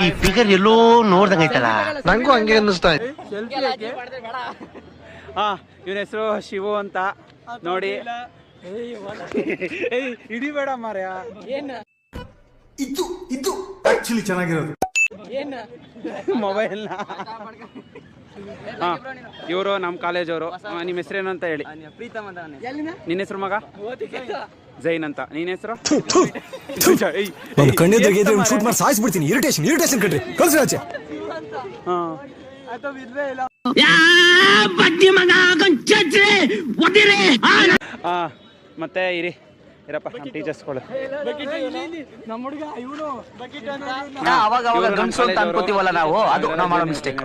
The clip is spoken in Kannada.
ಈ ಫಿಗರ್ ಎಲ್ಲೋ ನೋಡ್ದಂಗೈತಲ್ಲ, ನಂಗೂ ಹಂಗೆ ಅನ್ನಿಸ್ತಾ ಇದೆ. ಇವನ ಹೆಸರು ಶಿವು ಅಂತ ನೋಡಿ. ಹಿಡಿಬೇಡ ಮಾರ್ಯ. ಇದು ಆಕ್ಚುಲಿ ಚೆನ್ನಾಗಿರೋದು ಮೊಬೈಲ್. ಇವರು ನಮ್ಮ ಕಾಲೇಜ್ ಅವರು. ನಿಮ್ಮ ಹೆಸರೇನು ಅಂತ ಹೇಳಿ. ನಿನ್ನ ಹೆಸರು ಮಗ? ಜೈನ್ ಅಂತ. ನಿನ್ನ ಹೆಸರು? ಶೂಟ್ ಮಾಡಿ ಸಾಯಿಸ್ಬಿಡ್ತೀನಿ. ಇರಿಟೇಷನ್ ಕಟ್ರಿ ಕಳ್ಸಿ ಆಚೆ. ಮತ್ತೆ ಇರಪ್ಪ ನಮ್ಮ ಟೀಚರ್ಸ್ಗಳು. ಅವಾಗ ಗಂಡಸು ಅಂತ ಅನ್ಕೋತೀವಲ್ಲ ನಾವು, ಅದು ನಾವು ಮಾಡೋ ಮಿಸ್ಟೇಕ್.